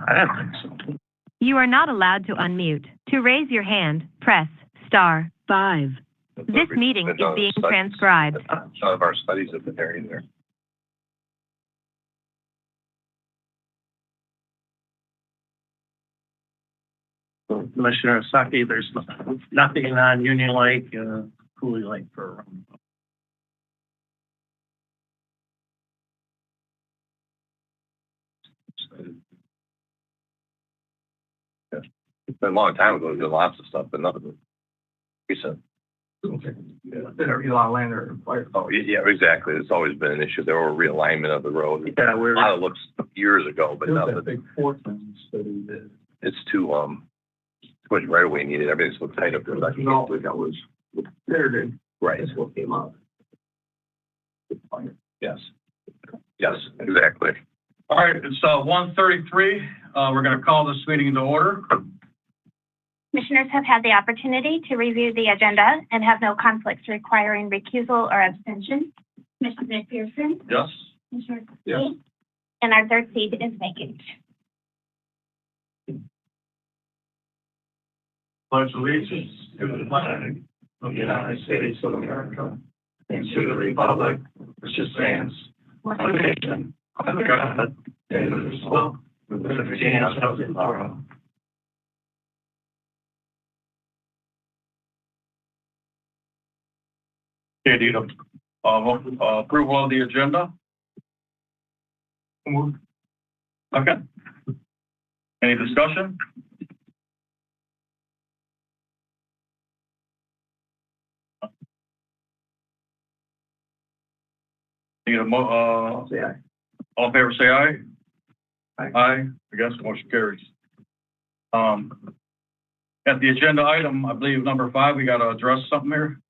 I don't think so. You are not allowed to unmute. To raise your hand, press *5. This meeting is being transcribed. Some of our studies have been there either. Commissioner Saki, there's nothing on Union Lake, Cooley Lake for. Yeah. It's been a long time ago. We did lots of stuff, but nothing recent. Okay. Yeah. A lot of land or oh, yeah, exactly. It's always been an issue. There were realignment of the road. Yeah, a lot of looks years ago, but nothing. Big Portland study that it's too much right away needed. Everything's so tight up there. No, that was there. Right. That's what came up. Yes. Yes, exactly. All right, it's 1:33. We're going to call this meeting into order. Commissioners have had the opportunity to review the agenda and have no conflicts requiring recusal or abstention. Commissioner McPherson? Yes. Commissioner Yes. Lee? And our third seat is vacant. Pledge allegiance to the flag of the United States of America and to the republic which stands one nation under God, indivisible, with liberty and justice for all. Okay, need approval of the agenda? Okay. Any discussion? Need a say aye. All in favor, say aye. Aye. Aye. Against, motion carries. At the agenda item, I believe number 5, we got to address something here.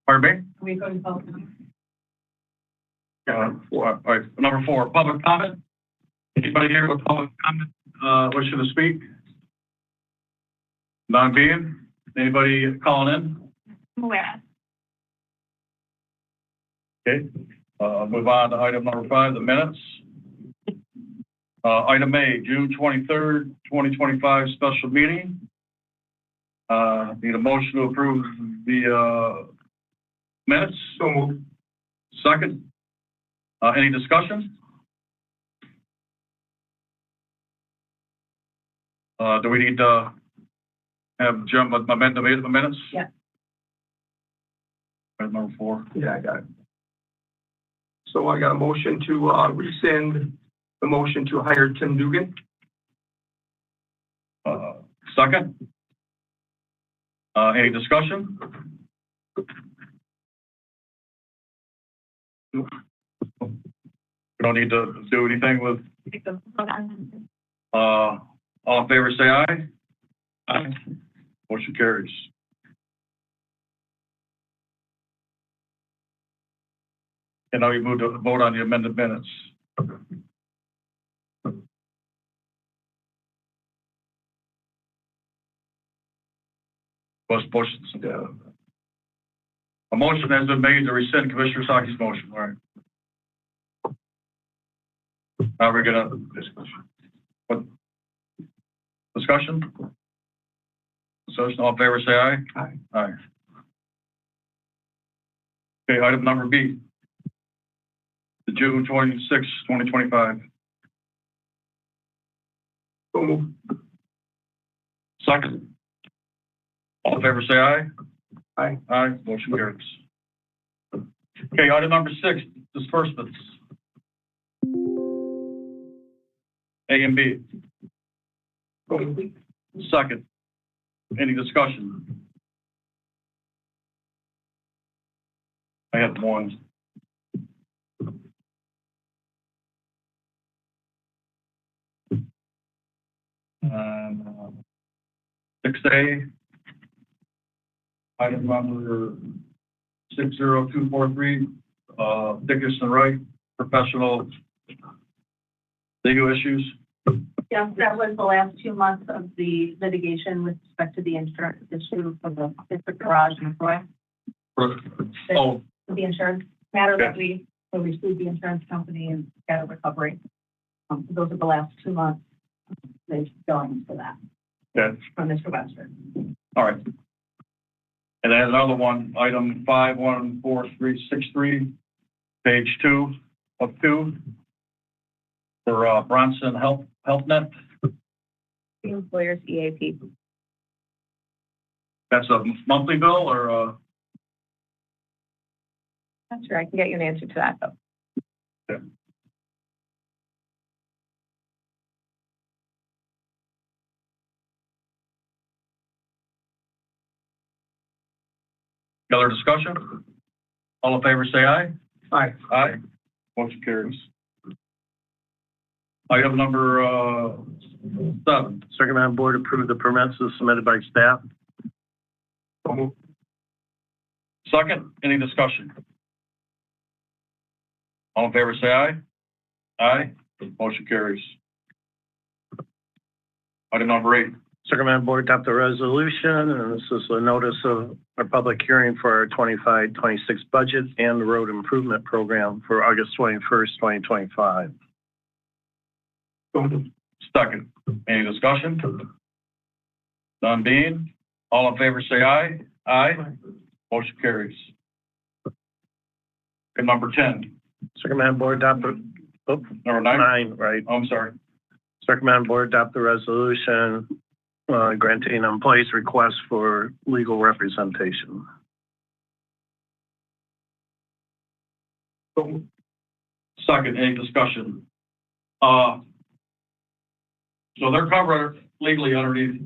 Pardon me? We go to vote. All right, number 4, public comment. Anybody here with public comment wishing to speak? None being. Anybody calling in? I'm aware. Okay, move on to item number 5, the minutes. Item A, June 23rd, 2025 special meeting. Need a motion to approve the minutes. So moved. Second. Any discussion? Do we need to have Jim amend the minutes? Yeah. Item number 4. Yeah, I got it. So I got a motion to rescind the motion to hire Tim Dugan. Second. Any discussion? We don't need to do anything with. All in favor, say aye. Aye. Motion carries. And now you move to vote on the amended minutes. A motion has been made to rescind Commissioner Saki's motion. All right. Now we're gonna what discussion? Discussion. All in favor, say aye. Aye. Aye. Okay, item number B. The June 26, 2025. So moved. Second. All in favor, say aye. Aye. Aye. Motion carries. Okay, item number 6, disbursements. A and B. So moved. Second. Any discussion? I have one. And 6A, item number 60243, Dickerson Wright, professional legal issues. Yes, that was the last 2 months of the litigation with respect to the insurance issue for the district garage in Troy. Oh, The insurance matter that we received the insurance company and got a recovery. Those are the last 2 months. They've going for that Okay, from Mr. Webster. all right. And then another one, item 514363, page 2 of 2, for Bronson HealthNet. The employer's EAP. That's a monthly bill or Not sure, I can get you an answer to that, though. Okay. Other discussion? All in favor, say aye. Aye. Aye. Motion carries. Item number 7. Second Madam Board, approve the permits as submitted by staff. So moved. Second, any discussion? All in favor, say aye. Aye. Motion carries. Item number 8. Second Madam Board, adopt the resolution, and this is a notice of our public hearing for our 25-26 budget and the road improvement program for August 21st, 2025. So moved. Second, any discussion? None being, all in favor, say aye. Aye. Motion carries. Item number 10. Second Madam Board, adopt the, Number 9. 9, right. Oh, I'm sorry. Second Madam Board, adopt the resolution granting employees' request for legal representation. So moved. Second, any discussion? So they're covered legally underneath.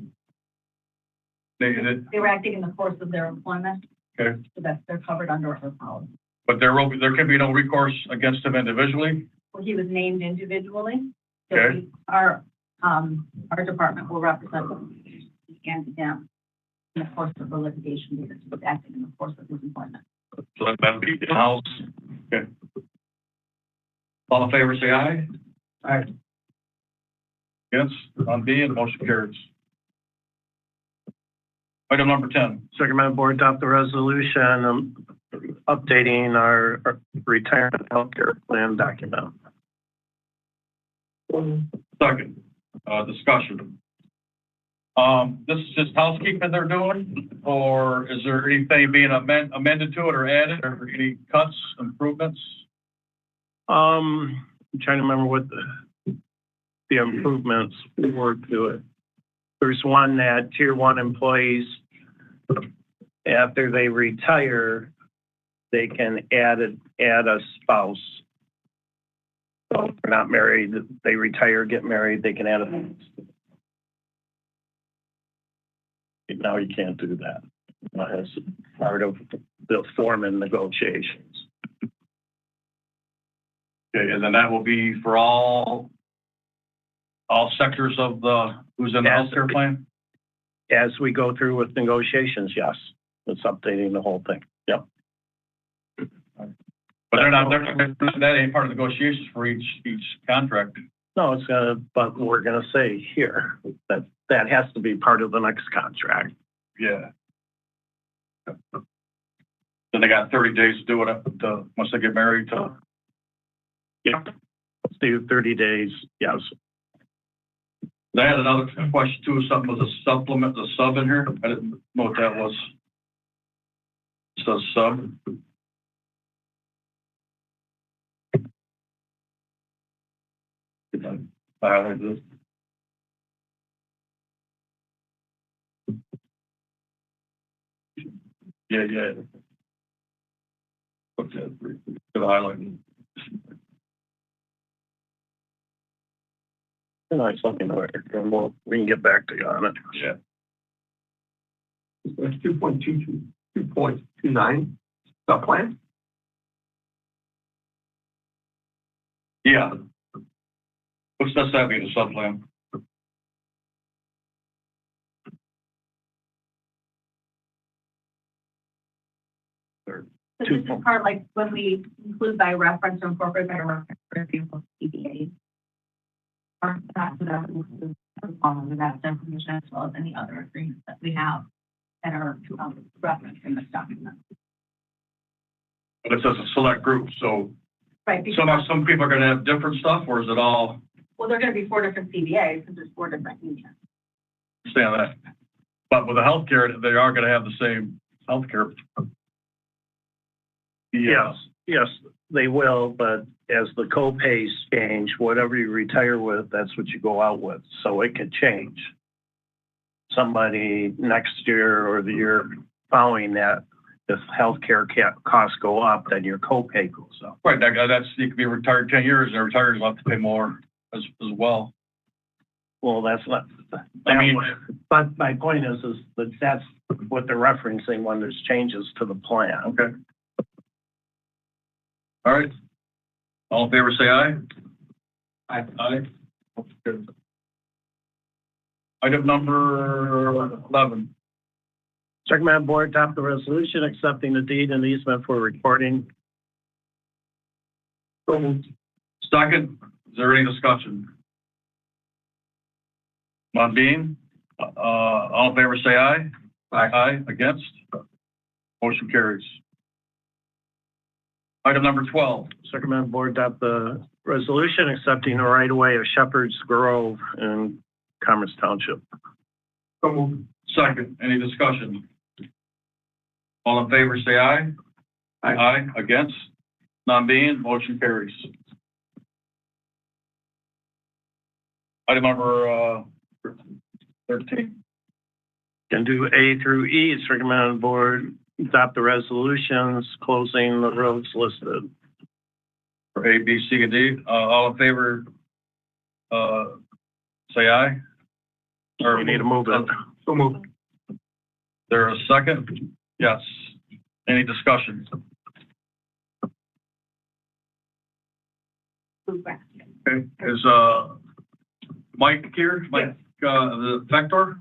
They, They were acting in the course of their employment, okay, so that they're covered under our policy. but there can be no recourse against them individually. Well, he was named individually. So Okay. our department will represent him and him in the course of the litigation because he was acting in the course of his employment. So that'd be in-house. Okay. All in favor, say aye. Aye. Against, none being, motion carries. Item number 10. Second Madam Board, adopt the resolution updating our retirement healthcare plan document. So moved. Second, discussion. This is just housekeeping they're doing, or is there anything being amended to it or added, or any cuts, improvements? I'm trying to remember what the improvements were to it. There's one that tier 1 employees, after they retire, they can add a spouse. So if they're not married, they retire, get married, they can add a. Now you can't do that. As part of the foreman negotiations. Okay, and then that will be for all sectors of who's in the Yes. healthcare plan? As we go through with negotiations, yes, it's updating the whole thing. Yep. But that ain't part of negotiations for each contract. No, it's but we're gonna say here that has to be part of the next contract. Yeah. Then they got 30 days to do it once they get married to. Yep. Let's do 30 days, yes. I had another question too, something with a supplement, the sub in here. I didn't know what that was. It says sub. I highlighted this. Yeah. Okay, good highlighting. Nice looking over, and we can get back to you on it. Yeah. That's 2.29 sub-plan. Yeah. What's that mean, a sub plan? So this is part like when we include by reference or incorporate by reference, for example, CBA. Or that includes all of that information as well as any other agreements that we have that are referenced in this document. But it says a select group, so Right. because- some people are gonna have different stuff, or is it all Well, they're gonna be 4 different CBAs, because there's 4 different unions. Understand that. But with the healthcare, they are gonna have the same healthcare. Yes, they will, but as the co-pays change, whatever you retire with, that's what you go out with. So it could change. Somebody next year or the year following that, if healthcare costs go up, then your co-pay goes up. Right, that's, you could be retired 10 years, and retired will have to pay more as well. Well, that's not, I mean, but my point is that that's what they're referencing when there's changes to the plan. okay. All right. All in favor, say aye. Aye. Aye. Item number 11. Recommend board adopt the resolution accepting the deed and easement for recording. Second, is there any discussion? None being, all in favor, say aye. Aye. Against? Motion carries. Item number 12. Recommend board adopt the resolution accepting the right of way of Shepherd's Grove in Commerce Township. So moved. Second, any discussion? All in favor, say aye. Aye. Against? None being, motion carries. Item number 13. Can do A through E. It's recommended board adopt the resolutions closing the roads listed. For A, B, C, and D, all in favor, say aye. Or We need to move it. So moved. there a second? Yes. Any discussion? Okay, is, Mike here? Mike, the Vector?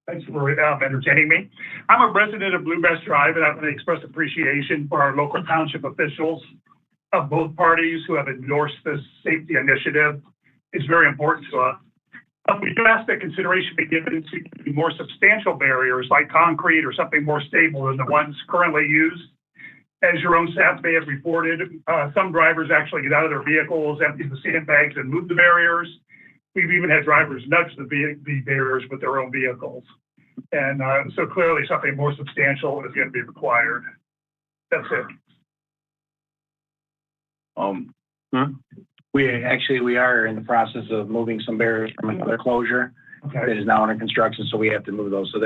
Thanks for entertaining me. I'm a resident of Bluegrass Drive, and I want to express appreciation for our local township officials of both parties who have endorsed this safety initiative. It's very important to us. We do ask that consideration be given to more substantial barriers like concrete or something more stable than the ones currently used. As your own staff may have reported, some drivers actually get out of their vehicles, empty the sandbags, and move the barriers. We've even had drivers nudge the barriers with their own vehicles. And so clearly something more substantial is going to be required. That's it. We are in the process of moving some barriers from another closure that Okay. is now under construction, so we have to move those. So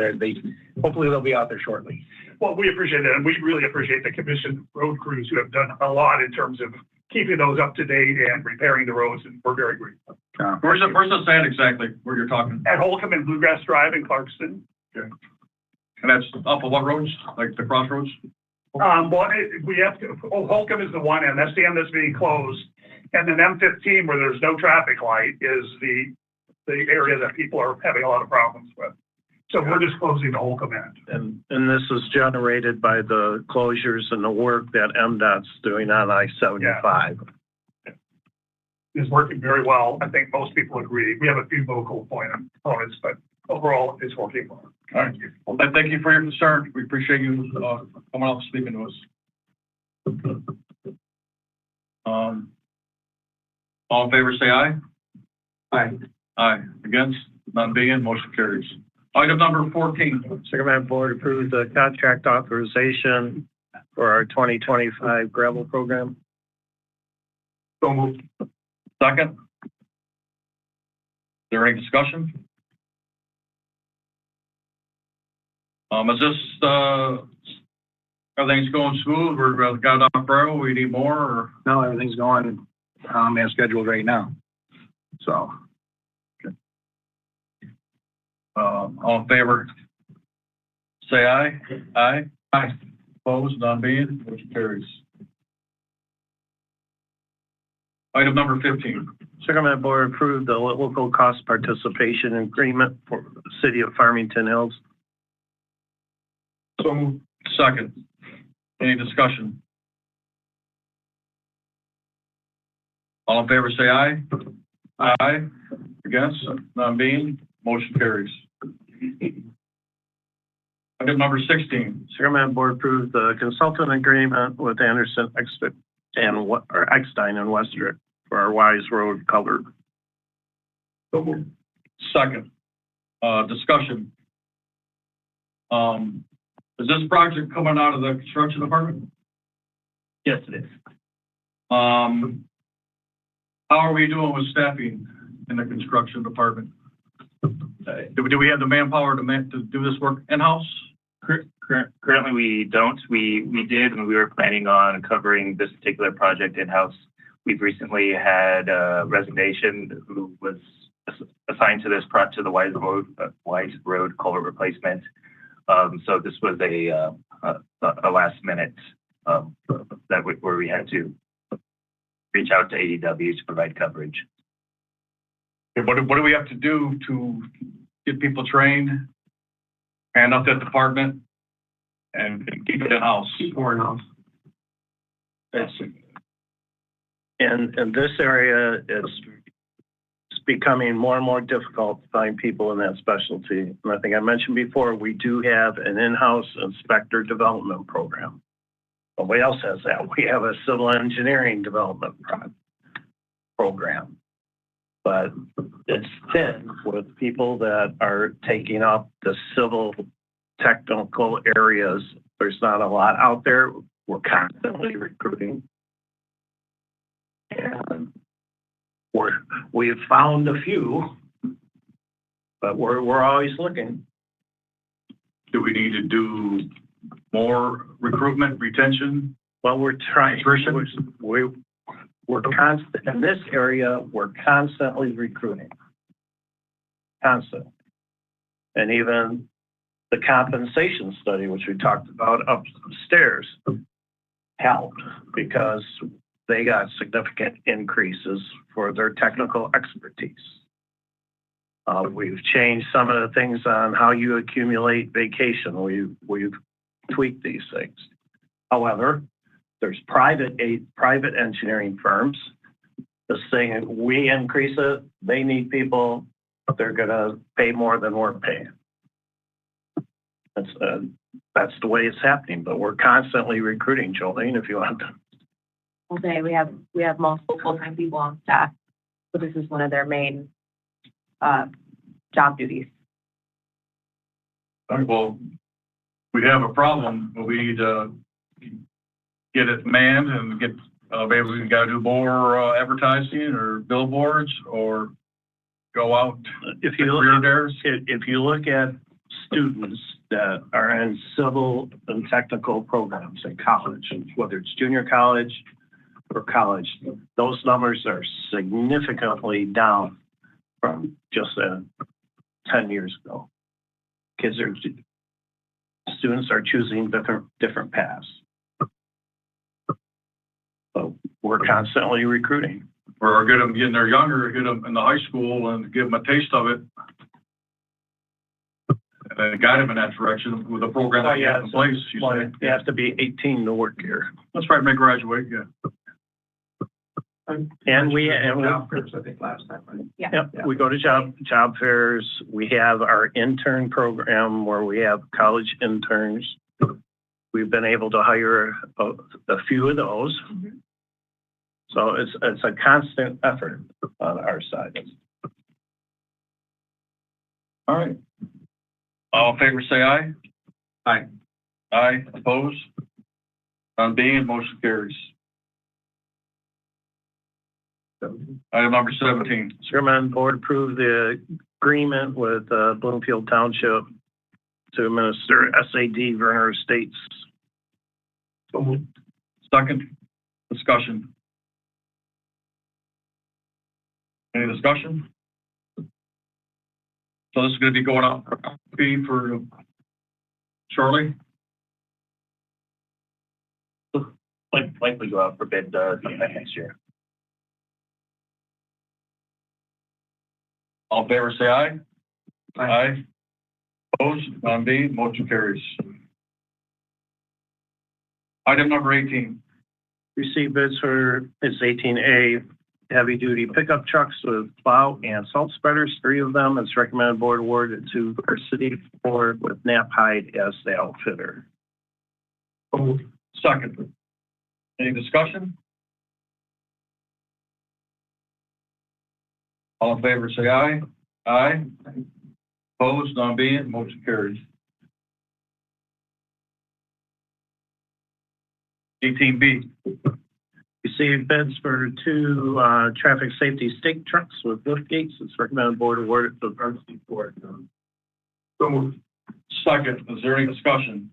hopefully they'll be out there shortly. Well, we appreciate that, and we really appreciate the commission road crews who have done a lot in terms of keeping those up to date and repairing the roads, and we're very grateful. Where's the sand exactly, where you're talking? At Holcomb and Bluegrass Drive in Clarkston. And that's off of what roads, like the crossroads? Holcomb is the one end, that's the end that's being closed. And then M15, where there's no traffic light, is the area that people are having a lot of problems with. So we're just closing the Holcomb end. And this is generated by the closures and the work that MDOT's doing on I-75. It's working very well. I think most people agree. We have a few vocal components, but overall, it's working well. All right. Well, thank you for your concern. We appreciate you coming out and speaking to us. All in favor, say aye. Aye. Aye. Against? None being, motion carries. Item number 14. Recommend board approve the contract authorization for our 2025 gravel program. So moved. Second. Is there any discussion? Is this, everything's going smooth? We're got it on pro, we need more, or? No, everything's going as scheduled right now. So. All in favor? Say aye. Aye. Aye. Opposed, none being, motion carries. Item number 15. Recommend board approve the local cost participation agreement for the city of Farmington Hills. So moved. Second. Any discussion? All in favor, say aye. Aye. Against, none being, motion carries. Item number 16. Recommend board approve the consultant agreement with Anderson and Eckstein and Western for our Wise Road culvert. Second, discussion. Is this project coming out of the construction department? Yes, it is. How are we doing with staffing in the construction department? Do we have the manpower to do this work in-house? Currently, we don't. We did when we were planning on covering this particular project in-house. We've recently had a resignation who was assigned to this project, to the Wise Road culvert replacement. So this was a last minute where we had to reach out to ADW to provide coverage. What do we have to do to get people trained and up that department and keep it in-house? Keep more in-house. In this area, it's becoming more and more difficult to find people in that specialty. And I think I mentioned before, we do have an in-house inspector development program. Nobody else has that. We have a civil engineering development program. But it's thin with people that are taking up the civil technical areas. There's not a lot out there. We're constantly recruiting. And we've found a few, but we're always looking. Do we need to do more recruitment, retention? Well, we're trying. We're constant in this area. We're constantly recruiting, constant, and even the compensation study, which we talked about upstairs, helped because they got significant increases for their technical expertise. We've changed some of the things on how you accumulate vacation. We've tweaked these things. However, there's private engineering firms. This thing, we increase it, they need people, they're gonna pay more than we're paying. That's the way it's happening, but we're constantly recruiting, Jolene, if you want to. Okay, we have multiple full-time people on staff, so this is one of their main job duties. All right, well, we have a problem, but we need to get it manned and get, maybe we got to do more advertising or billboards or go out. If you look at students that are in civil and technical programs in college, whether it's junior college or college, those numbers are significantly down from just 10 years ago. Students are choosing different paths. So we're constantly recruiting. Or get them getting there younger, get them in the high school and give them a taste of it. And guide them in that direction with a program that you have in place. You have to be 18 to work here. That's right, may graduate, yeah. And we Job fairs, I think last time, right? Yep, we go to job fairs. We have our intern program where we have college interns. We've been able to hire a few of those. So it's a constant effort on our side. All right. All in favor, say aye. Aye. Aye, opposed? None being, motion carries. Item number 17. Chairman, board approved the agreement with Bloomfield Township to administer SAD Verner Estates. Second, discussion. Any discussion? So this is going to be going out for shortly? Likely go out for bid next year. All in favor, say aye. Aye. Opposed? None being, motion carries. Item number 18. Receive bids for its 18A heavy-duty pickup trucks with plow and salt spreaders, 3 of them. It's recommended board award it to our city Ford with Knapheide as the outfitter. Second. Any discussion? All in favor, say aye. Aye. Opposed, none being, motion carries. 18B. Received bids for 2 traffic safety stake trucks with lift gates. It's recommended board award it to the emergency board. So moved. Second, is there any discussion?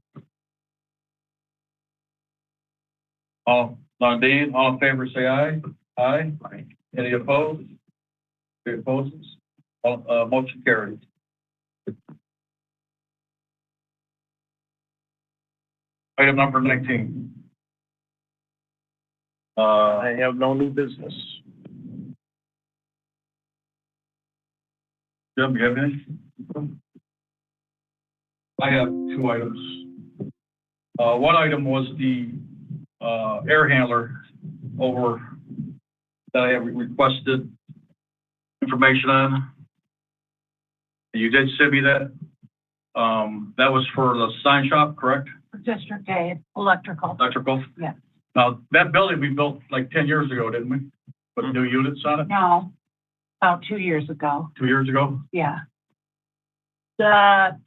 All, none being, all in favor, say aye. Aye. Any opposed? Any opposes? Motion carries. Item number 19. I have no new business. Jim, you have anything? I have 2 items. One item was the air handler over that I have requested information on. You did send me that. That was for the sign shop, correct? District A, electrical. Electrical? Yeah. Now, that building we built like 10 years ago, didn't we? With new units on it? No, about 2 years ago. 2 years ago? Yeah. The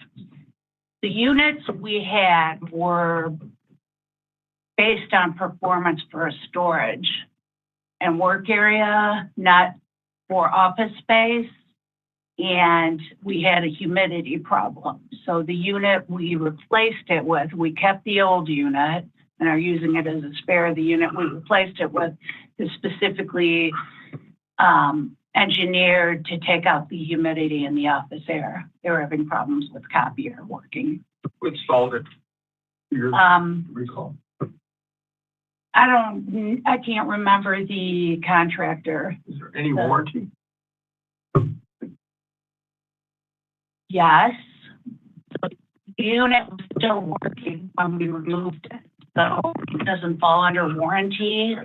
units we had were based on performance for a storage and work area, not for office space. And we had a humidity problem. So the unit we replaced it with, we kept the old unit and are using it as a spare. The unit we replaced it with is specifically engineered to take out the humidity in the office air. They were having problems with copier working. We installed it. Years recall. I can't remember the contractor. Is there any warranty? Yes. So the unit was still working when we removed it. So it doesn't fall under warranty.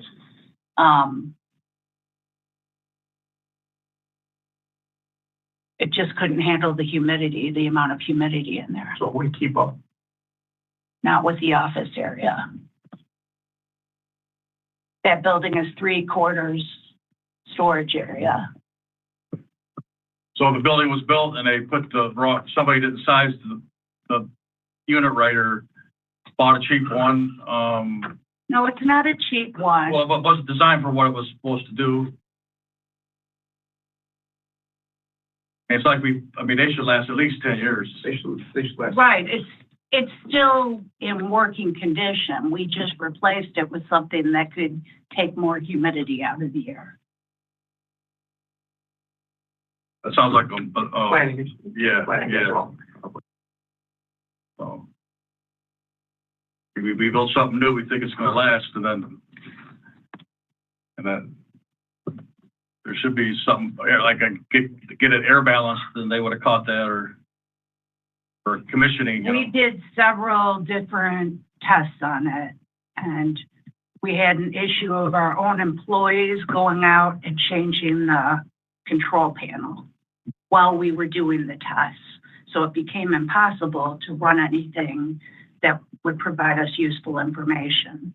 It just couldn't handle the humidity, the amount of humidity in there, So we keep up. not with the office area. That building is 3/4 storage area. So the building was built and they put the wrong, somebody didn't size the unit right or bought a cheap one. No, it's not a cheap one. Well, it wasn't designed for what it was supposed to do. And it's like they should last at least 10 years. They should last. Right, it's still in working condition. We just replaced it with something that could take more humidity out of the air. That sounds like Planning issue. yeah, Planning yeah. is wrong. So we built something new, we think it's gonna last, and then there should be something, like get it air balanced, then they would have caught that, or commissioning. We did several different tests on it, and we had an issue of our own employees going out and changing the control panel while we were doing the tests. So it became impossible to run anything that would provide us useful information.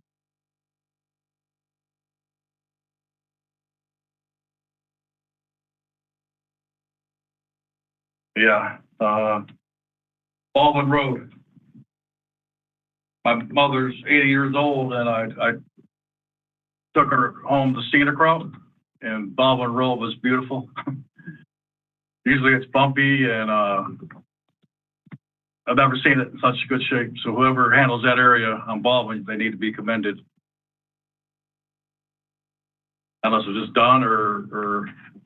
Yeah, Baldwin Road. My mother's 80 years old, and I took her home to Scenic Route, and Baldwin Road was beautiful. Usually it's bumpy, and I've never seen it in such good shape. So whoever handles that area on Baldwin, they need to be commended. Unless it was just done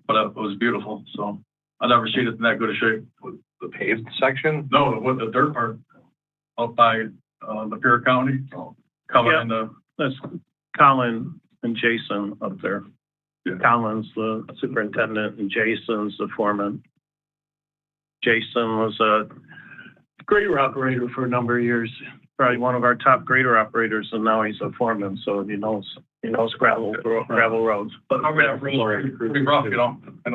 but it was beautiful. So I've never seen it in that good a shape. The paved section? No, with the dirt part out by Lapeer County, coming in the. That's Colin and Jason up there. Yeah. Colin's the superintendent and Jason's the foreman. Jason was a grader operator for a number of years, probably one of our top grader operators, and now he's a foreman, so he knows gravel roads. But over that road, pretty rough, and I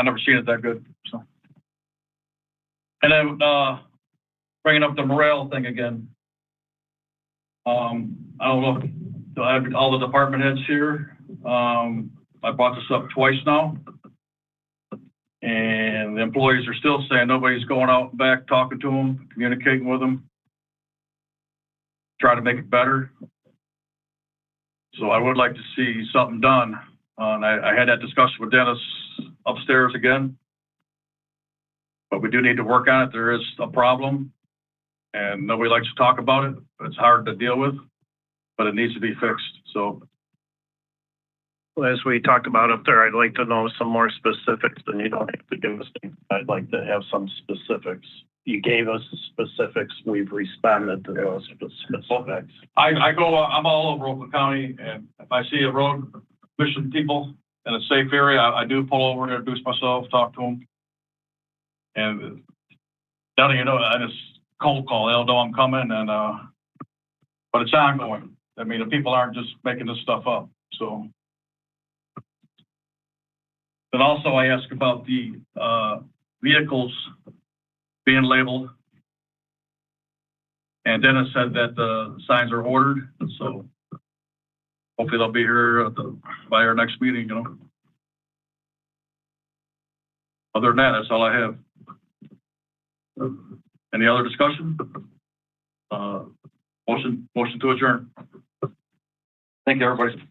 never seen it that good, so. And then, bringing up the morale thing again. I don't know if I have all the department heads here. I brought this up twice now. And the employees are still saying nobody's going out back, talking to them, communicating with them, try to make it better. So I would like to see something done. And I had that discussion with Dennis upstairs again. But we do need to work on it. There is a problem and nobody likes to talk about it. It's hard to deal with, but it needs to be fixed. So As we talked about up there, I'd like to know some more specifics, and you don't have to give us, I'd like to have some specifics. You gave us the specifics, we've responded to those specifics. I'm all over Oakland County, and if I see a road mission people in a safe area, I do pull over and introduce myself, talk to them. And now you know, I just cold call, they'll know I'm coming, and but it's ongoing. I mean, the people aren't just making this stuff up, so. Then also I asked about the vehicles being labeled. And Dennis said that the signs are ordered, so hopefully they'll be here by our next meeting, you know. Other than that, that's all I have. Any other discussion? Motion to adjourn. Thank you, everybody.